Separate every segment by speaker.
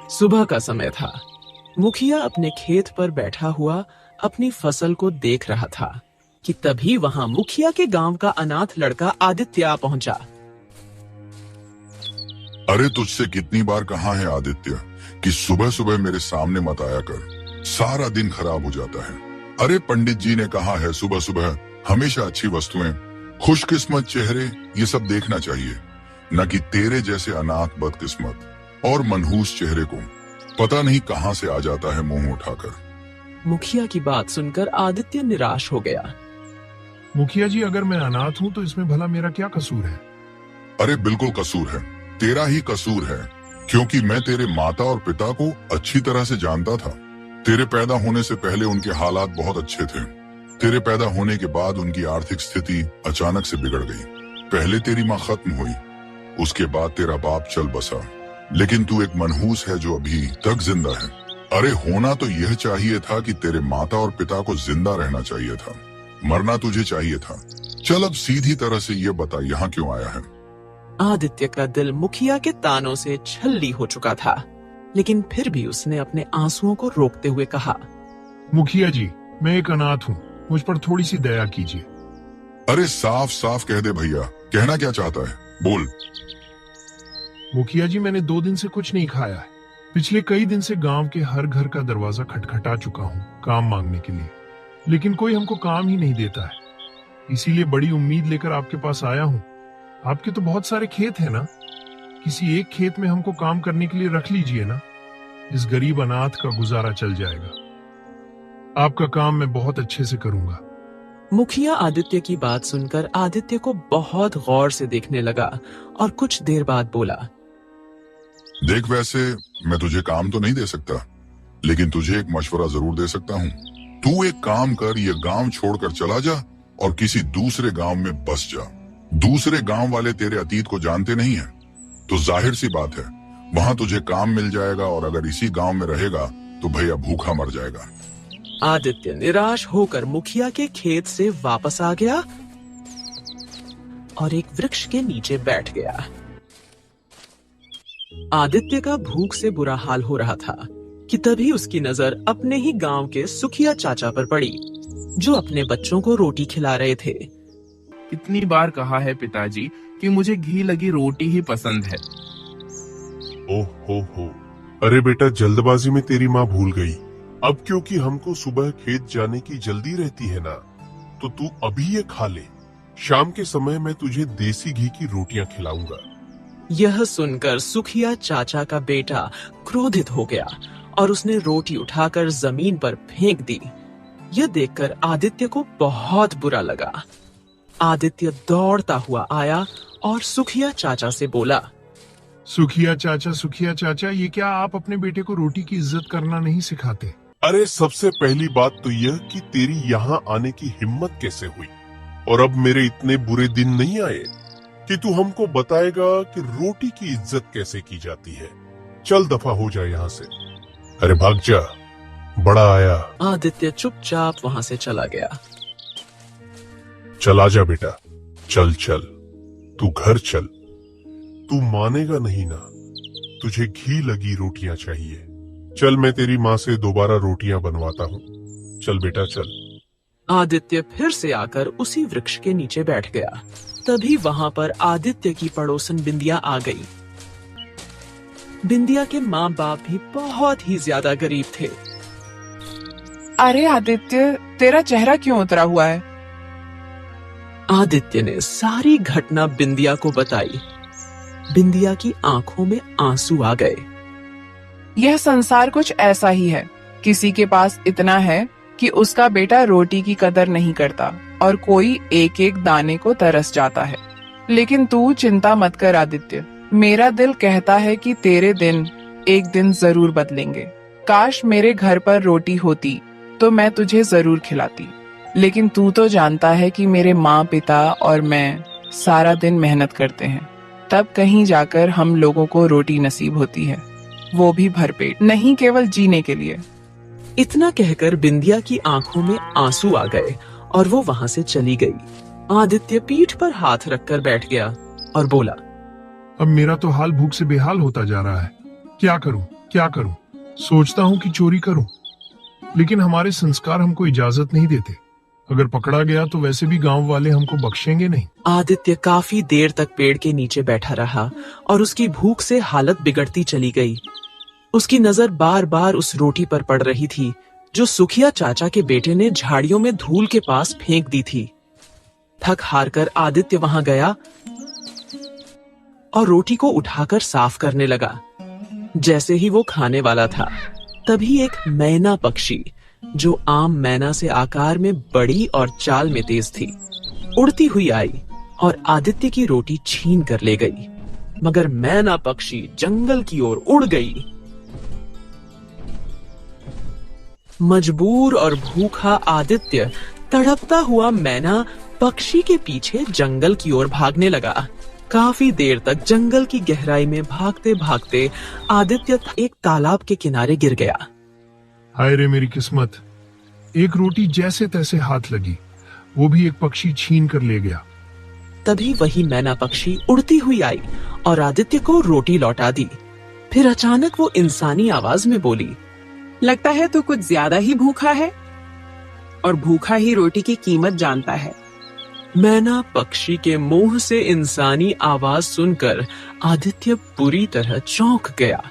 Speaker 1: सुबह का समय था। मुखिया अपने खेत पर बैठा हुआ अपनी फसल को देख रहा था कि तभी वहां मुखिया के गांव का अनाथ लड़का आदित्य आ पहुंचा।
Speaker 2: अरे तुझसे कितनी बार कहा है आदित्य कि सुबह सुबह मेरे सामने मत आया कर, सारा दिन खराब हो जाता है। अरे पंडित जी ने कहा है सुबह सुबह हमेशा अच्छी वस्तुएं, खुशकिस्मत चेहरे ये सब देखना चाहिए, न कि तेरे जैसे अनाथ बदकिस्मत और मनहूस चेहरे को पता नहीं कहां से आ जाता है मुंह उठाकर।
Speaker 1: मुखिया की बात सुनकर आदित्य निराश हो गया।
Speaker 3: मुखिया जी, अगर मैं अनाथ हूँ तो इसमें भला मेरा क्या कसूर है?
Speaker 2: अरे बिल्कुल कसूर है, तेरा ही कसूर है, क्योंकि मैं तेरे माता और पिता को अच्छी तरह से जानता था। तेरे पैदा होने से पहले उनके हालात बहुत अच्छे थे। तेरे पैदा होने के बाद उनकी आर्थिक स्थिति अचानक से बिगड़ गई। पहले तेरी माँ खत्म हुई, उसके बाद तेरा बाप चल बसा, लेकिन तू एक मनहूस है जो अभी तक जिंदा है। अरे होना तो यह चाहिए था कि तेरे माता और पिता को जिंदा रहना चाहिए था, मरना तुझे चाहिए था। चल अब सीधी तरह से ये बता यहाँ क्यों आया है?
Speaker 1: आदित्य का दिल मुखिया के तानों से छल्ली हो चुका था, लेकिन फिर भी उसने अपने आंसुओं को रोकते हुए कहा,
Speaker 3: मुखिया जी, मैं एक अनाथ हूँ, मुझ पर थोड़ी सी दया कीजिए।
Speaker 2: अरे साफ साफ कह दे भैया, कहना क्या चाहता है, बोल।
Speaker 3: मुखिया जी, मैंने 2 दिन से कुछ नहीं खाया है। पिछले कई दिन से गांव के हर घर का दरवाजा खटखटा चुका हूँ काम मांगने के लिए, लेकिन कोई हमको काम ही नहीं देता है। इसीलिए बड़ी उम्मीद लेकर आपके पास आया हूँ। आपके तो बहुत सारे खेत हैं ना, किसी एक खेत में हमको काम करने के लिए रख लीजिए ना। इस गरीब अनाथ का गुजारा चल जाएगा। आपका काम मैं बहुत अच्छे से करूंगा।
Speaker 1: मुखिया आदित्य की बात सुनकर आदित्य को बहुत गौर से देखने लगा और कुछ देर बाद बोला,
Speaker 2: देख वैसे मैं तुझे काम तो नहीं दे सकता, लेकिन तुझे एक मशवरा जरूर दे सकता हूँ। तू एक काम कर, ये गांव छोड़कर चला जा और किसी दूसरे गांव में बस जा। दूसरे गांव वाले तेरे अतीत को जानते नहीं है, तो जाहिर सी बात है वहां तुझे काम मिल जाएगा, और अगर इसी गांव में रहेगा तो भैया भूखा मर जाएगा।
Speaker 1: आदित्य निराश होकर मुखिया के खेत से वापस आ गया और एक वृक्ष के नीचे बैठ गया। आदित्य का भूख से बुरा हाल हो रहा था कि तभी उसकी नजर अपने ही गांव के सुखिया चाचा पर पड़ी, जो अपने बच्चों को रोटी खिला रहे थे।
Speaker 4: कितनी बार कहा है पिताजी कि मुझे घी लगी रोटी ही पसंद है।
Speaker 5: ओह हो, अरे बेटा, जल्दबाजी में तेरी माँ भूल गई। अब क्योंकि हमको सुबह खेत जाने की जल्दी रहती है ना, तो तू अभी ये खा ले। शाम के समय मैं तुझे देसी घी की रोटियां खिलाऊंगा।
Speaker 1: यह सुनकर सुखिया चाचा का बेटा क्रोधित हो गया और उसने रोटी उठाकर जमीन पर फेंक दी। यह देखकर आदित्य को बहुत बुरा लगा। आदित्य दौड़ता हुआ आया और सुखिया चाचा से बोला,
Speaker 3: सुखिया चाचा, ये क्या आप अपने बेटे को रोटी की इज्जत करना नहीं सिखाते?
Speaker 5: अरे सबसे पहली बात तो यह कि तेरी यहाँ आने की हिम्मत कैसे हुई, और अब मेरे इतने बुरे दिन नहीं आए कि तू हमको बताएगा कि रोटी की इज्जत कैसे की जाती है। चल दफा हो जा यहाँ से। अरे भाग जा, बड़ा आया।
Speaker 1: आदित्य चुपचाप वहां से चला गया।
Speaker 5: चल आजा बेटा, चल चल, तू घर चल। तू मानेगा नहीं ना, तुझे घी लगी रोटियां चाहिए। चल मैं तेरी माँ से दोबारा रोटियां बनवाता हूँ। चल बेटा चल।
Speaker 1: आदित्य फिर से आकर उसी वृक्ष के नीचे बैठ गया। तभी वहां पर आदित्य की पड़ोसन बिंदिया आ गई। बिंदिया के माँ बाप भी बहुत ही ज्यादा गरीब थे।
Speaker 6: अरे आदित्य, तेरा चेहरा क्यों उतरा हुआ है?
Speaker 1: आदित्य ने सारी घटना बिंदिया को बताई। बिंदिया की आंखों में आंसू आ गए।
Speaker 6: यह संसार कुछ ऐसा ही है। किसी के पास इतना है कि उसका बेटा रोटी की कदर नहीं करता और कोई एक एक दाने को तरस जाता है। लेकिन तू चिंता मत कर आदित्य, मेरा दिल कहता है कि तेरे दिन एक दिन जरूर बदलेंगे। काश मेरे घर पर रोटी होती तो मैं तुझे जरूर खिलाती, लेकिन तू तो जानता है कि मेरे माँ पिता और मैं सारा दिन मेहनत करते हैं, तब कहीं जाकर हम लोगों को रोटी नसीब होती है, वो भी भरपेट, नहीं केवल जीने के लिए।
Speaker 1: इतना कहकर बिंदिया की आंखों में आंसू आ गए और वो वहां से चली गई। आदित्य पीठ पर हाथ रखकर बैठ गया और बोला,
Speaker 3: अब मेरा तो हाल भूख से बेहाल होता जा रहा है। क्या करूं, क्या करूं? सोचता हूं कि चोरी करूं, लेकिन हमारे संस्कार हमको इजाजत नहीं देते। अगर पकड़ा गया तो वैसे भी गांव वाले हमको बख्शेंगे नहीं।
Speaker 1: आदित्य काफी देर तक पेड़ के नीचे बैठा रहा और उसकी भूख से हालत बिगड़ती चली गई। उसकी नजर बार बार उस रोटी पर पड़ रही थी जो सुखिया चाचा के बेटे ने झाड़ियों में धूल के पास फेंक दी थी। थक हार कर आदित्य वहां गया और रोटी को उठाकर साफ करने लगा। जैसे ही वो खाने वाला था, तभी एक मैना पक्षी, जो आम मैना से आकार में बड़ी और चाल में तेज थी, उड़ती हुई आई और आदित्य की रोटी छीन कर ले गई। मगर मैना पक्षी जंगल की ओर उड़ गई। मजबूर और भूखा आदित्य तड़पता हुआ मैना पक्षी के पीछे जंगल की ओर भागने लगा। काफी देर तक जंगल की गहराई में भागते भागते आदित्य एक तालाब के किनारे गिर गया।
Speaker 3: हाय रे मेरी किस्मत, एक रोटी जैसे तैसे हाथ लगी, वो भी एक पक्षी छीन कर ले गया।
Speaker 1: तभी वही मैना पक्षी उड़ती हुई आई और आदित्य को रोटी लौटा दी। फिर अचानक वो इंसानी आवाज में बोली,
Speaker 6: लगता है तू कुछ ज्यादा ही भूखा है, और भूखा ही रोटी की कीमत जानता है।
Speaker 1: मैना पक्षी के मुंह से इंसानी आवाज सुनकर आदित्य बुरी तरह चौंक गया।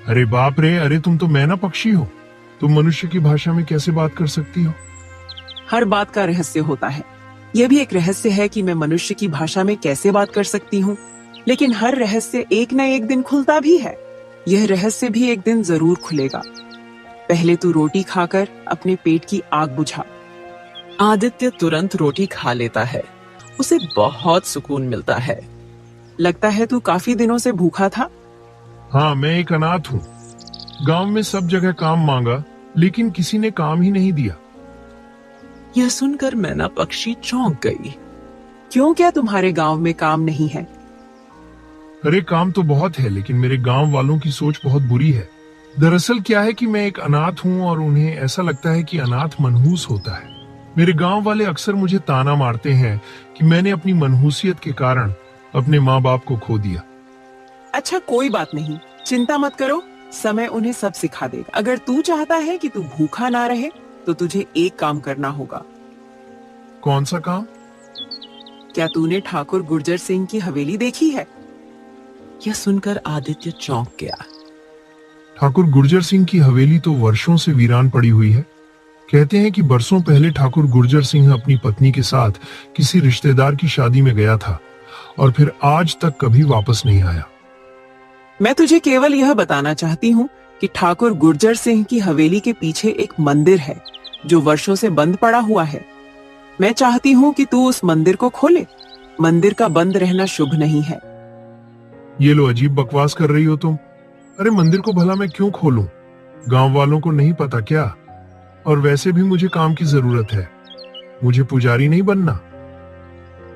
Speaker 3: अरे बाप रे, अरे तुम तो मैना पक्षी हो, तुम मनुष्य की भाषा में कैसे बात कर सकती हो?
Speaker 6: हर बात का रहस्य होता है। यह भी एक रहस्य है कि मैं मनुष्य की भाषा में कैसे बात कर सकती हूँ, लेकिन हर रहस्य एक न एक दिन खुलता भी है। यह रहस्य भी एक दिन जरूर खुलेगा। पहले तू रोटी खाकर अपने पेट की आग बुझा।
Speaker 1: आदित्य तुरंत रोटी खा लेता है। उसे बहुत सुकून मिलता है।
Speaker 6: लगता है तू काफी दिनों से भूखा था।
Speaker 3: हाँ, मैं एक अनाथ हूँ। गांव में सब जगह काम मांगा, लेकिन किसी ने काम ही नहीं दिया।
Speaker 1: यह सुनकर मैना पक्षी चौंक गई।
Speaker 6: क्यों, क्या तुम्हारे गांव में काम नहीं है?
Speaker 3: अरे काम तो बहुत है, लेकिन मेरे गांव वालों की सोच बहुत बुरी है। दरअसल क्या है कि मैं एक अनाथ हूँ और उन्हें ऐसा लगता है कि अनाथ मनहूस होता है। मेरे गांव वाले अक्सर मुझे ताना मारते हैं कि मैंने अपनी मनहूसियत के कारण अपने माँ बाप को खो दिया।
Speaker 6: अच्छा, कोई बात नहीं, चिंता मत करो, समय उन्हें सब सिखा देगा। अगर तू चाहता है कि तू भूखा ना रहे तो तुझे एक काम करना होगा।
Speaker 3: कौन सा काम?
Speaker 6: क्या तूने ठाकुर गुर्जर सिंह की हवेली देखी है?
Speaker 1: यह सुनकर आदित्य चौंक गया।
Speaker 3: ठाकुर गुर्जर सिंह की हवेली तो वर्षों से वीरान पड़ी हुई है। कहते हैं कि बरसों पहले ठाकुर गुर्जर सिंह अपनी पत्नी के साथ किसी रिश्तेदार की शादी में गया था और फिर आज तक कभी वापस नहीं आया।
Speaker 6: मैं तुझे केवल यह बताना चाहती हूँ कि ठाकुर गुर्जर सिंह की हवेली के पीछे एक मंदिर है जो वर्षों से बंद पड़ा हुआ है। मैं चाहती हूँ कि तू उस मंदिर को खोले। मंदिर का बंद रहना शुभ नहीं है।
Speaker 3: ये लो, अजीब बकवास कर रही हो तुम। अरे मंदिर को भला मैं क्यों खोलूं? गांव वालों को नहीं पता क्या? और वैसे भी मुझे काम की जरूरत है, मुझे पुजारी नहीं बनना।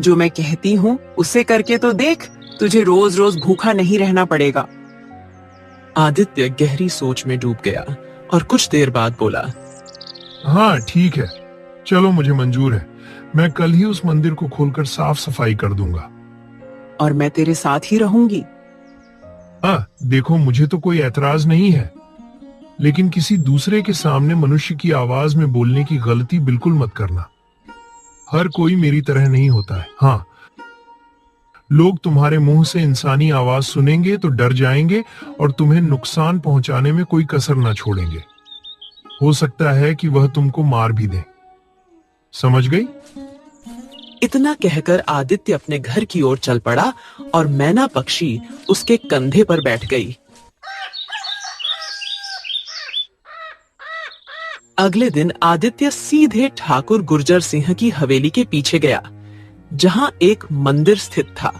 Speaker 6: जो मैं कहती हूँ उसे करके तो देख, तुझे रोज रोज भूखा नहीं रहना पड़ेगा।
Speaker 1: आदित्य गहरी सोच में डूब गया और कुछ देर बाद बोला,
Speaker 3: हाँ ठीक है, चलो मुझे मंजूर है। मैं कल ही उस मंदिर को खोलकर साफ सफाई कर दूंगा।
Speaker 6: और मैं तेरे साथ ही रहूंगी।
Speaker 3: हाँ देखो, मुझे तो कोई ऐतराज नहीं है, लेकिन किसी दूसरे के सामने मनुष्य की आवाज में बोलने की गलती बिल्कुल मत करना। हर कोई मेरी तरह नहीं होता है। हाँ, लोग तुम्हारे मुंह से इंसानी आवाज सुनेंगे तो डर जाएंगे और तुम्हें नुकसान पहुंचाने में कोई कसर ना छोड़ेंगे। हो सकता है कि वह तुमको मार भी दे। समझ गई?
Speaker 1: इतना कहकर आदित्य अपने घर की ओर चल पड़ा और मैना पक्षी उसके कंधे पर बैठ गई। अगले दिन आदित्य सीधे ठाकुर गुर्जर सिंह की हवेली के पीछे गया, जहां एक मंदिर स्थित था।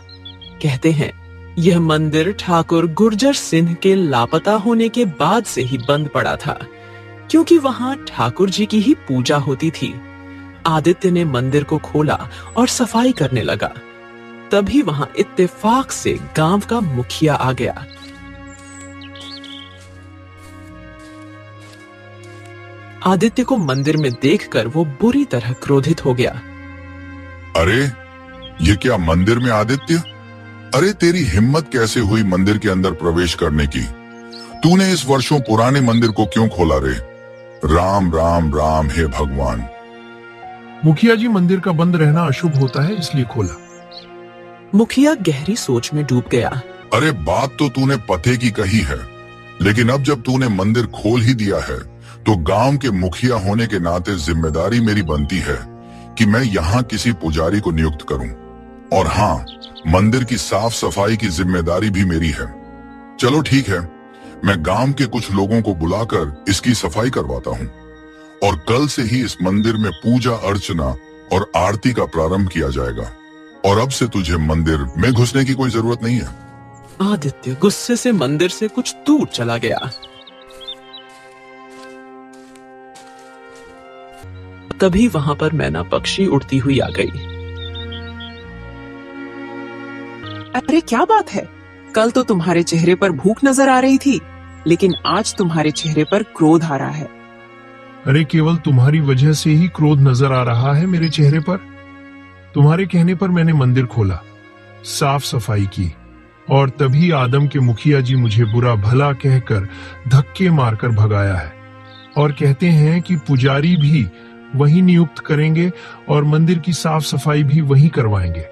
Speaker 1: कहते हैं यह मंदिर ठाकुर गुर्जर सिंह के लापता होने के बाद से ही बंद पड़ा था, क्योंकि वहां ठाकुर जी की ही पूजा होती थी। आदित्य ने मंदिर को खोला और सफाई करने लगा। तभी वहां इत्तेफाक से गांव का मुखिया आ गया। आदित्य को मंदिर में देखकर वो बुरी तरह क्रोधित हो गया।
Speaker 2: अरे ये क्या मंदिर में आदित्य? अरे तेरी हिम्मत कैसे हुई मंदिर के अंदर प्रवेश करने की? तूने इस वर्षों पुराने मंदिर को क्यों खोला रे? राम राम राम हे भगवान।
Speaker 3: मुखिया जी, मंदिर का बंद रहना अशुभ होता है, इसलिए खोला।
Speaker 1: मुखिया गहरी सोच में डूब गया।
Speaker 2: अरे बात तो तूने पते की कही है, लेकिन अब जब तूने मंदिर खोल ही दिया है तो गांव के मुखिया होने के नाते जिम्मेदारी मेरी बनती है कि मैं यहाँ किसी पुजारी को नियुक्त करूं। और हाँ, मंदिर की साफ सफाई की जिम्मेदारी भी मेरी है। चलो ठीक है, मैं गांव के कुछ लोगों को बुलाकर इसकी सफाई करवाता हूँ और कल से ही इस मंदिर में पूजा अर्चना और आरती का प्रारंभ किया जाएगा। और अब से तुझे मंदिर में घुसने की कोई जरूरत नहीं है।
Speaker 1: आदित्य गुस्से से मंदिर से कुछ दूर चला गया। तभी वहां पर मैना पक्षी उड़ती हुई आ गई।
Speaker 6: अरे क्या बात है, कल तो तुम्हारे चेहरे पर भूख नजर आ रही थी, लेकिन आज तुम्हारे चेहरे पर क्रोध आ रहा है।
Speaker 3: अरे केवल तुम्हारी वजह से ही क्रोध नजर आ रहा है मेरे चेहरे पर। तुम्हारे कहने पर मैंने मंदिर खोला, साफ सफाई की, और तभी आदम के मुखिया जी मुझे बुरा भला कहकर धक्के मारकर भगाया है। और कहते हैं कि पुजारी भी वही नियुक्त करेंगे और मंदिर की साफ सफाई भी वही करवाएंगे।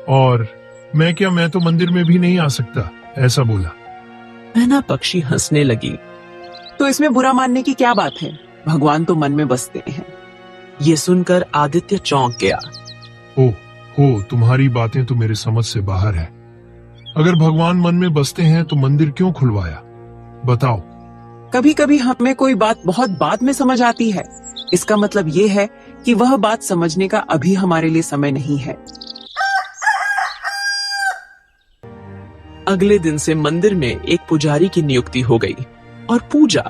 Speaker 3: और मैं तो मंदिर में भी नहीं आ सकता, ऐसा बोला।
Speaker 1: मैना पक्षी हंसने लगी।
Speaker 6: तो इसमें बुरा मानने की क्या बात है, भगवान तो मन में बसते हैं।
Speaker 1: ये सुनकर आदित्य चौंक गया।
Speaker 3: हो, तुम्हारी बातें तो मेरे समझ से बाहर है। अगर भगवान मन में बसते हैं तो मंदिर क्यों खुलवाया, बताओ।
Speaker 6: कभी कभी हमें कोई बात बहुत बाद में समझ आती है, इसका मतलब ये है कि वह बात समझने का अभी हमारे लिए समय नहीं है।
Speaker 1: अगले दिन से मंदिर में एक पुजारी की नियुक्ति हो गई और पूजा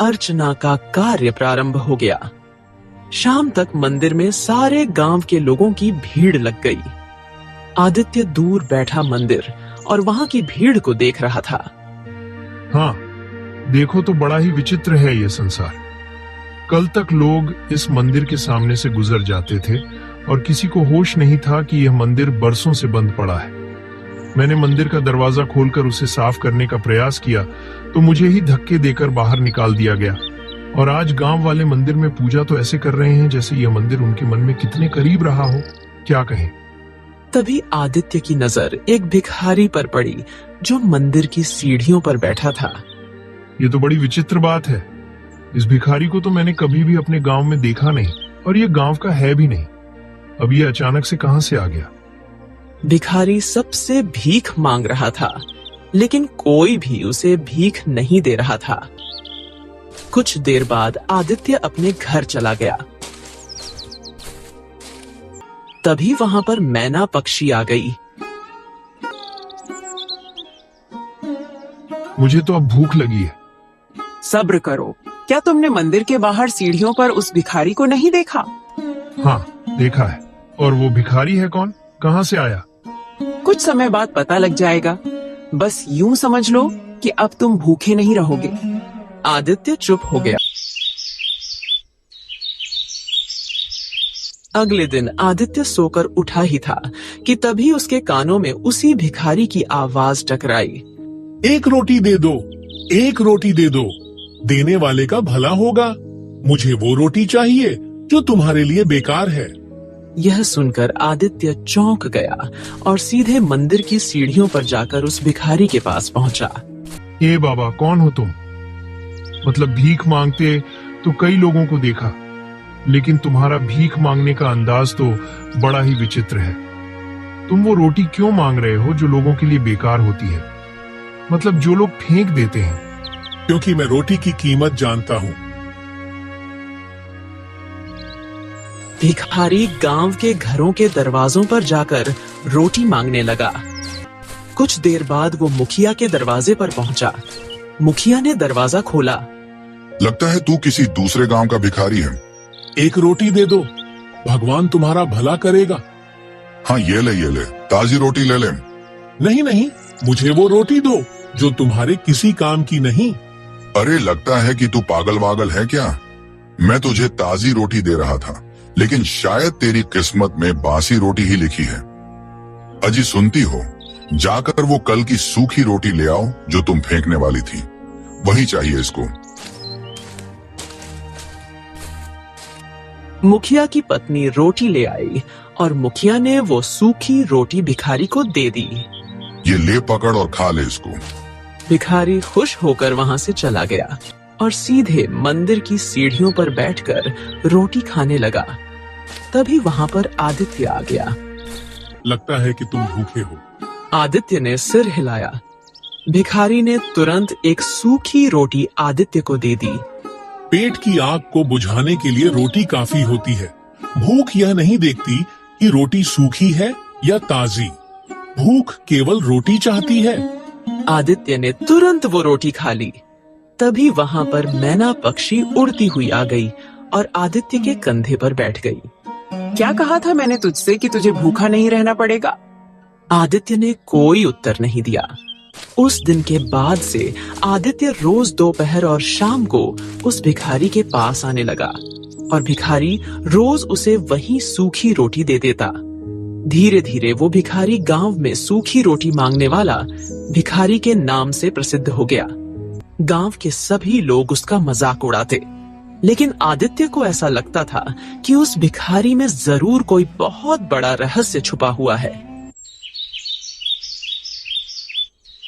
Speaker 1: अर्चना का कार्य प्रारंभ हो गया। शाम तक मंदिर में सारे गांव के लोगों की भीड़ लग गई। आदित्य दूर बैठा मंदिर और वहां की भीड़ को देख रहा था।
Speaker 3: हाँ, देखो तो बड़ा ही विचित्र है ये संसार। कल तक लोग इस मंदिर के सामने से गुजर जाते थे और किसी को होश नहीं था कि यह मंदिर बरसों से बंद पड़ा है। मैंने मंदिर का दरवाजा खोलकर उसे साफ करने का प्रयास किया तो मुझे ही धक्के देकर बाहर निकाल दिया गया। और आज गांव वाले मंदिर में पूजा तो ऐसे कर रहे हैं जैसे यह मंदिर उनके मन में कितने करीब रहा हो, क्या कहें।
Speaker 1: तभी आदित्य की नजर एक भिखारी पर पड़ी जो मंदिर की सीढ़ियों पर बैठा था।
Speaker 3: ये तो बड़ी विचित्र बात है। इस भिखारी को तो मैंने कभी भी अपने गांव में देखा नहीं और ये गांव का है भी नहीं। अब ये अचानक से कहां से आ गया।
Speaker 1: भिखारी सबसे भीख मांग रहा था, लेकिन कोई भी उसे भीख नहीं दे रहा था। कुछ देर बाद आदित्य अपने घर चला गया। तभी वहां पर मैना पक्षी आ गई।
Speaker 3: मुझे तो अब भूख लगी है।
Speaker 6: सब्र करो, क्या तुमने मंदिर के बाहर सीढ़ियों पर उस भिखारी को नहीं देखा?
Speaker 3: हाँ, देखा है। और वो भिखारी है कौन, कहां से आया?
Speaker 6: कुछ समय बाद पता लग जाएगा। बस यूं समझ लो कि अब तुम भूखे नहीं रहोगे।
Speaker 1: आदित्य चुप हो गया। अगले दिन आदित्य सोकर उठा ही था कि तभी उसके कानों में उसी भिखारी की आवाज टकराई।
Speaker 5: एक रोटी दे दो, एक रोटी दे दो, देने वाले का भला होगा। मुझे वो रोटी चाहिए जो तुम्हारे लिए बेकार है।
Speaker 1: यह सुनकर आदित्य चौंक गया और सीधे मंदिर की सीढ़ियों पर जाकर उस भिखारी के पास पहुंचा।
Speaker 3: ए बाबा, कौन हो तुम? मतलब भीख मांगते तो कई लोगों को देखा, लेकिन तुम्हारा भीख मांगने का अंदाज तो बड़ा ही विचित्र है। तुम वो रोटी क्यों मांग रहे हो जो लोगों के लिए बेकार होती है, मतलब जो लोग फेंक देते हैं?
Speaker 5: क्योंकि मैं रोटी की कीमत जानता हूँ।
Speaker 1: भिखारी गांव के घरों के दरवाजों पर जाकर रोटी मांगने लगा। कुछ देर बाद वो मुखिया के दरवाजे पर पहुंचा। मुखिया ने दरवाजा खोला।
Speaker 2: लगता है तू किसी दूसरे गांव का भिखारी है।
Speaker 5: एक रोटी दे दो, भगवान तुम्हारा भला करेगा।
Speaker 2: हाँ, ये ले, ताजी रोटी ले ले।
Speaker 5: नहीं नहीं, मुझे वो रोटी दो जो तुम्हारे किसी काम की नहीं।
Speaker 2: अरे लगता है कि तू पागल वागल है क्या? मैं तुझे ताजी रोटी दे रहा था, लेकिन शायद तेरी किस्मत में बासी रोटी ही लिखी है। अजी सुनती हो, जाकर वो कल की सूखी रोटी ले आओ जो तुम फेंकने वाली थी। वही चाहिए इसको।
Speaker 1: मुखिया की पत्नी रोटी ले आई और मुखिया ने वो सूखी रोटी भिखारी को दे दी।
Speaker 2: ये ले पकड़ और खा ले इसको।
Speaker 1: भिखारी खुश होकर वहां से चला गया और सीधे मंदिर की सीढ़ियों पर बैठकर रोटी खाने लगा। तभी वहां पर आदित्य आ गया।
Speaker 3: लगता है कि तुम भूखे हो।
Speaker 1: आदित्य ने सिर हिलाया। भिखारी ने तुरंत एक सूखी रोटी आदित्य को दे दी।
Speaker 3: पेट की आग को बुझाने के लिए रोटी काफी होती है। भूख यह नहीं देखती कि रोटी सूखी है या ताजी। भूख केवल रोटी चाहती है।
Speaker 1: आदित्य ने तुरंत वो रोटी खा ली। तभी वहां पर मैना पक्षी उड़ती हुई आ गई और आदित्य के कंधे पर बैठ गई।
Speaker 6: क्या कहा था मैंने तुझसे कि तुझे भूखा नहीं रहना पड़ेगा?
Speaker 1: आदित्य ने कोई उत्तर नहीं दिया। उस दिन के बाद से आदित्य रोज दोपहर और शाम को उस भिखारी के पास आने लगा और भिखारी रोज उसे वही सूखी रोटी दे देता। धीरे धीरे वो भिखारी गांव में सूखी रोटी मांगने वाला भिखारी के नाम से प्रसिद्ध हो गया। गांव के सभी लोग उसका मजाक उड़ाते, लेकिन आदित्य को ऐसा लगता था कि उस भिखारी में जरूर कोई बहुत बड़ा रहस्य छुपा हुआ है।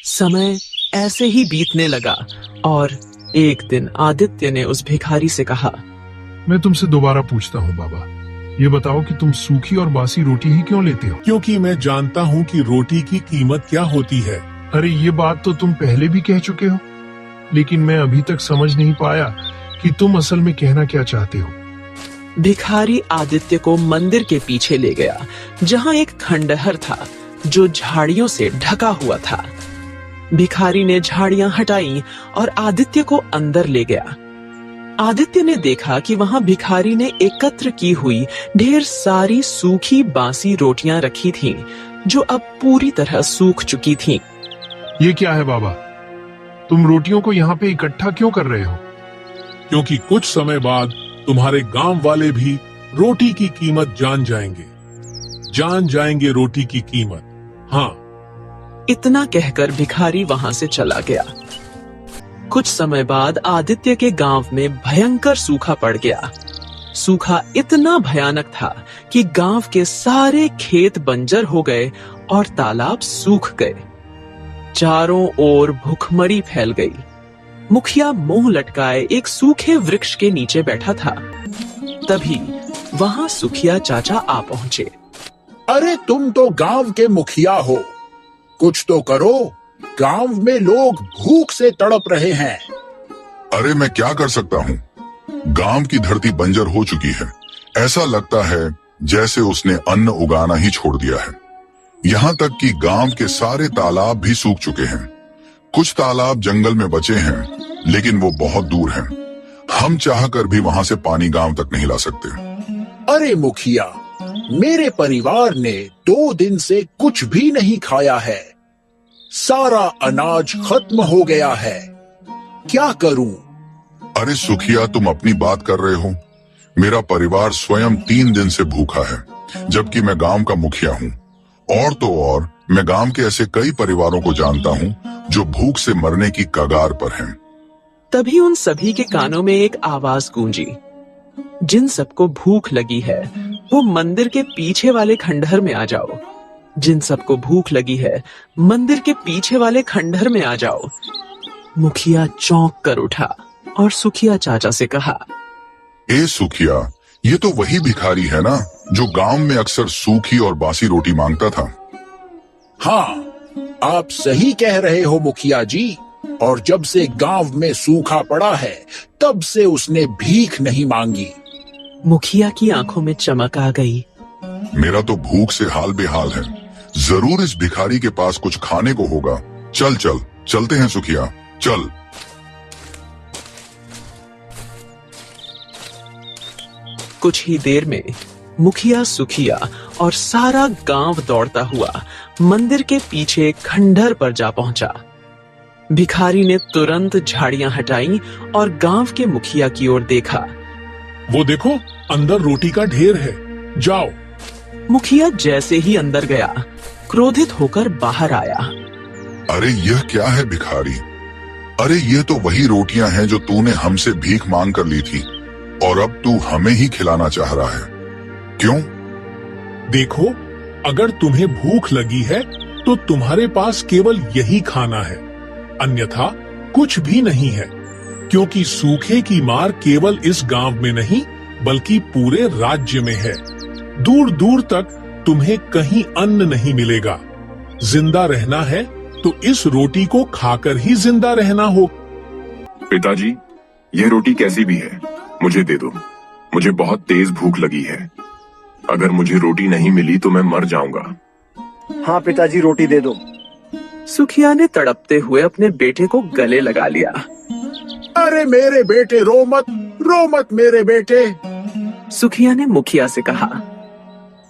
Speaker 1: समय ऐसे ही बीतने लगा और एक दिन आदित्य ने उस भिखारी से कहा,
Speaker 3: मैं तुमसे दोबारा पूछता हूँ बाबा, ये बताओ कि तुम सूखी और बासी रोटी ही क्यों लेते हो? क्योंकि मैं जानता हूँ कि रोटी की कीमत क्या होती है। अरे ये बात तो तुम पहले भी कह चुके हो, लेकिन मैं अभी तक समझ नहीं पाया कि तुम असल में कहना क्या चाहते हो।
Speaker 1: भिखारी आदित्य को मंदिर के पीछे ले गया, जहां एक खंडहर था जो झाड़ियों से ढका हुआ था। भिखारी ने झाड़ियां हटाई और आदित्य को अंदर ले गया। आदित्य ने देखा कि वहां भिखारी ने एकत्र की हुई ढेर सारी सूखी बासी रोटियां रखी थीं, जो अब पूरी तरह सूख चुकी थीं।
Speaker 3: ये क्या है बाबा? तुम रोटियों को यहाँ पे इकट्ठा क्यों कर रहे हो? क्योंकि कुछ समय बाद तुम्हारे गांव वाले भी रोटी की कीमत जान जाएंगे रोटी की कीमत। हाँ।
Speaker 1: इतना कहकर भिखारी वहां से चला गया। कुछ समय बाद आदित्य के गांव में भयंकर सूखा पड़ गया। सूखा इतना भयानक था कि गांव के सारे खेत बंजर हो गए और तालाब सूख गए। चारों ओर भूखमरी फैल गई। मुखिया मुंह लटकाए एक सूखे वृक्ष के नीचे बैठा था। तभी वहां सुखिया चाचा आ पहुंचे।
Speaker 7: अरे तुम तो गांव के मुखिया हो, कुछ तो करो, गांव में लोग भूख से तड़प रहे हैं।
Speaker 2: अरे मैं क्या कर सकता हूँ? गांव की धरती बंजर हो चुकी है। ऐसा लगता है जैसे उसने अन्न उगाना ही छोड़ दिया है। यहाँ तक कि गांव के सारे तालाब भी सूख चुके हैं। कुछ तालाब जंगल में बचे हैं, लेकिन वो बहुत दूर हैं। हम चाहकर भी वहां से पानी गांव तक नहीं ला सकते।
Speaker 7: अरे मुखिया, मेरे परिवार ने 2 दिन से कुछ भी नहीं खाया है। सारा अनाज खत्म हो गया है। क्या करूं?
Speaker 2: अरे सुखिया, तुम अपनी बात कर रहे हो। मेरा परिवार स्वयं 3 दिन से भूखा है, जबकि मैं गांव का मुखिया हूँ। और तो और मैं गांव के ऐसे कई परिवारों को जानता हूँ जो भूख से मरने की कगार पर हैं।
Speaker 1: तभी उन सभी के कानों में एक आवाज गूंजी, जिन सबको भूख लगी है वो मंदिर के पीछे वाले खंडहर में आ जाओ। जिन सबको भूख लगी है मंदिर के पीछे वाले खंडहर में आ जाओ। मुखिया चौंक कर उठा और सुखिया चाचा से कहा,
Speaker 2: ए सुखिया, ये तो वही भिखारी है ना जो गांव में अक्सर सूखी और बासी रोटी मांगता था।
Speaker 7: हाँ, आप सही कह रहे हो मुखिया जी। और जब से गांव में सूखा पड़ा है, तब से उसने भीख नहीं मांगी।
Speaker 1: मुखिया की आंखों में चमक आ गई।
Speaker 2: मेरा तो भूख से हाल बेहाल है। जरूर इस भिखारी के पास कुछ खाने को होगा। चलते हैं सुखिया, चल।
Speaker 1: कुछ ही देर में मुखिया, सुखिया और सारा गांव दौड़ता हुआ मंदिर के पीछे खंडहर पर जा पहुंचा। भिखारी ने तुरंत झाड़ियां हटाई और गांव के मुखिया की ओर देखा।
Speaker 3: वो देखो, अंदर रोटी का ढेर है, जाओ।
Speaker 1: मुखिया जैसे ही अंदर गया, क्रोधित होकर बाहर आया।
Speaker 2: अरे यह क्या है भिखारी? अरे ये तो वही रोटियां हैं जो तूने हमसे भीख मांग कर ली थी और अब तू हमें ही खिलाना चाह रहा है, क्यों?
Speaker 3: देखो, अगर तुम्हें भूख लगी है तो तुम्हारे पास केवल यही खाना है, अन्यथा कुछ भी नहीं है, क्योंकि सूखे की मार केवल इस गांव में नहीं बल्कि पूरे राज्य में है। दूर दूर तक तुम्हें कहीं अन्न नहीं मिलेगा। जिंदा रहना है तो इस रोटी को खाकर ही जिंदा रहना हो।
Speaker 8: पिताजी, यह रोटी कैसी भी है, मुझे दे दो। मुझे बहुत तेज भूख लगी है। अगर मुझे रोटी नहीं मिली तो मैं मर जाऊंगा।
Speaker 9: हाँ पिताजी, रोटी दे दो।
Speaker 1: सुखिया ने तड़पते हुए अपने बेटे को गले लगा लिया।
Speaker 7: अरे मेरे बेटे, रो मत मेरे बेटे।
Speaker 1: सुखिया ने मुखिया से कहा,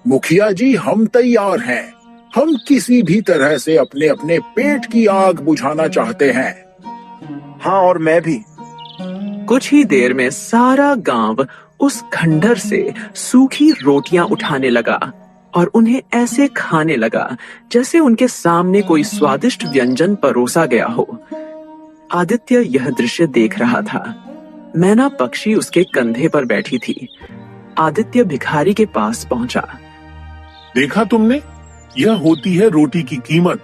Speaker 7: मुखिया जी, हम तैयार हैं। हम किसी भी तरह से अपने अपने पेट की आग बुझाना चाहते हैं।
Speaker 9: हाँ, और मैं भी।
Speaker 1: कुछ ही देर में सारा गांव उस खंडर से सूखी रोटियां उठाने लगा और उन्हें ऐसे खाने लगा जैसे उनके सामने कोई स्वादिष्ट व्यंजन परोसा गया हो। आदित्य यह दृश्य देख रहा था। मैना पक्षी उसके कंधे पर बैठी थी। आदित्य भिखारी के पास पहुंचा।
Speaker 3: देखा तुमने, यह होती है रोटी की कीमत।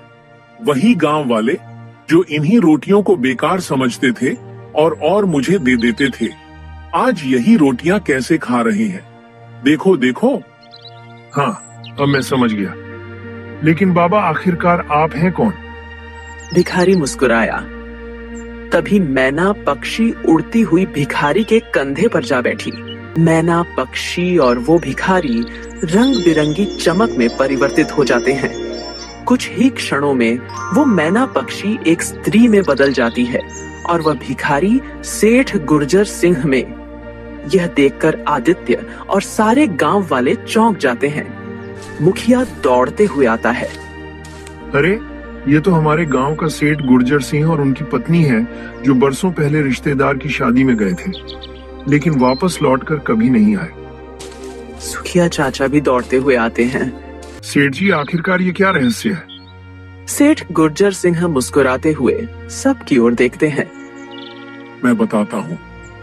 Speaker 3: वही गांव वाले जो इन्हीं रोटियों को बेकार समझते थे और मुझे दे देते थे, आज यही रोटियां कैसे खा रहे हैं। देखो देखो। हाँ, अब मैं समझ गया। लेकिन बाबा, आखिरकार आप हैं कौन?
Speaker 1: भिखारी मुस्कुराया। तभी मैना पक्षी उड़ती हुई भिखारी के कंधे पर जा बैठी। मैना पक्षी और वो भिखारी रंग बिरंगी चमक में परिवर्तित हो जाते हैं। कुछ ही क्षणों में वो मैना पक्षी एक स्त्री में बदल जाती है और वह भिखारी सेठ गुर्जर सिंह में। यह देखकर आदित्य और सारे गांव वाले चौंक जाते हैं। मुखिया दौड़ते हुए आता है।
Speaker 3: अरे, ये तो हमारे गांव का सेठ गुर्जर सिंह और उनकी पत्नी है, जो बरसों पहले रिश्तेदार की शादी में गए थे, लेकिन वापस लौटकर कभी नहीं आए।
Speaker 1: सुखिया चाचा भी दौड़ते हुए आते हैं।
Speaker 3: सेठ जी, आखिरकार ये क्या रहस्य है?
Speaker 1: सेठ गुर्जर सिंह मुस्कुराते हुए सबकी ओर देखते हैं।
Speaker 3: मैं बताता हूँ।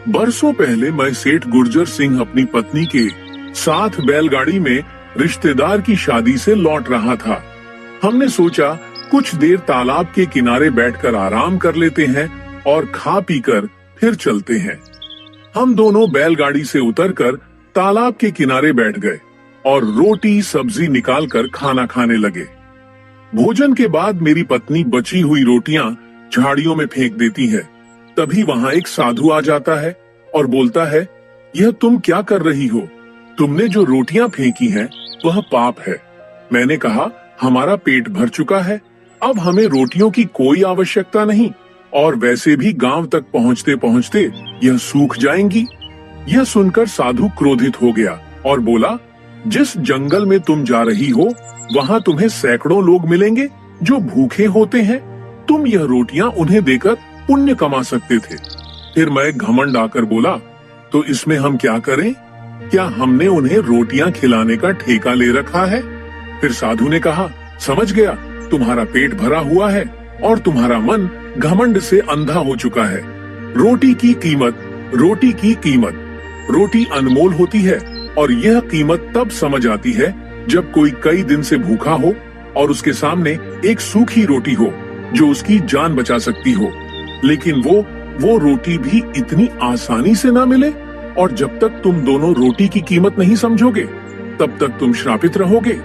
Speaker 3: बरसों पहले मैं सेठ गुर्जर सिंह अपनी पत्नी के साथ बैलगाड़ी में रिश्तेदार की शादी से लौट रहा था। हमने सोचा कुछ देर तालाब के किनारे बैठकर आराम कर लेते हैं और खा पीकर फिर चलते हैं। हम दोनों बैलगाड़ी से उतरकर तालाब के किनारे बैठ गए और रोटी सब्जी निकालकर खाना खाने लगे। भोजन के बाद मेरी पत्नी बची हुई रोटियां झाड़ियों में फेंक देती है। तभी वहां एक साधु आ जाता है और बोलता है, यह तुम क्या कर रही हो? तुमने जो रोटियां फेंकी हैं वह पाप है। मैंने कहा, हमारा पेट भर चुका है, अब हमें रोटियों की कोई आवश्यकता नहीं, और वैसे भी गांव तक पहुंचते पहुंचते यह सूख जाएंगी। यह सुनकर साधु क्रोधित हो गया और बोला, जिस जंगल में तुम जा रही हो वहां तुम्हें सैकड़ों लोग मिलेंगे जो भूखे होते हैं। तुम यह रोटियां उन्हें देकर पुण्य कमा सकते थे। फिर मैं घमंड आकर बोला, तो इसमें हम क्या करें? क्या हमने उन्हें रोटियां खिलाने का ठेका ले रखा है? फिर साधु ने कहा, समझ गया, तुम्हारा पेट भरा हुआ है और तुम्हारा मन घमंड से अंधा हो चुका है। रोटी की कीमत, रोटी की कीमत। रोटी अनमोल होती है और यह कीमत तब समझ आती है जब कोई कई दिन से भूखा हो और उसके सामने एक सूखी रोटी हो जो उसकी जान बचा सकती हो। लेकिन वो रोटी भी इतनी आसानी से ना मिले, और जब तक तुम दोनों रोटी की कीमत नहीं समझोगे तब तक तुम श्रापित रहोगे।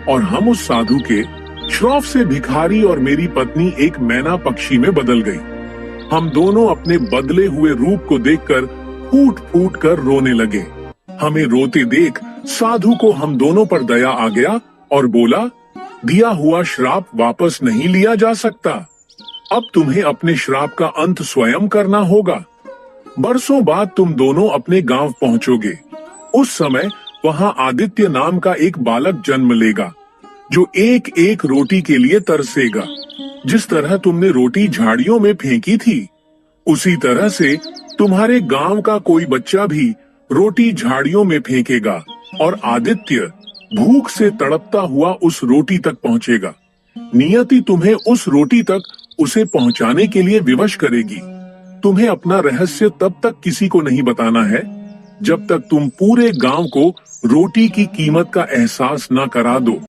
Speaker 3: और हम उस साधु के श्राप से भिखारी और मेरी पत्नी एक मैना पक्षी में बदल गई। हम दोनों अपने बदले हुए रूप को देखकर फूट फूट कर रोने लगे। हमें रोते देख साधु को हम दोनों पर दया आ गया और बोला, दिया हुआ श्राप वापस नहीं लिया जा सकता। अब तुम्हें अपने श्राप का अंत स्वयं करना होगा। बरसों बाद तुम दोनों अपने गांव पहुंचोगे। उस समय वहां आदित्य नाम का एक बालक जन्म लेगा जो एक एक रोटी के लिए तरसेगा। जिस तरह तुमने रोटी झाड़ियों में फेंकी थी, उसी तरह से तुम्हारे गांव का कोई बच्चा भी रोटी झाड़ियों में फेंकेगा और आदित्य भूख से तड़पता हुआ उस रोटी तक पहुंचेगा। नियति तुम्हें उस रोटी तक उसे पहुंचाने के लिए विवश करेगी। तुम्हें अपना रहस्य तब तक किसी को नहीं बताना है जब तक तुम पूरे गांव को रोटी की कीमत का एहसास न करा दो।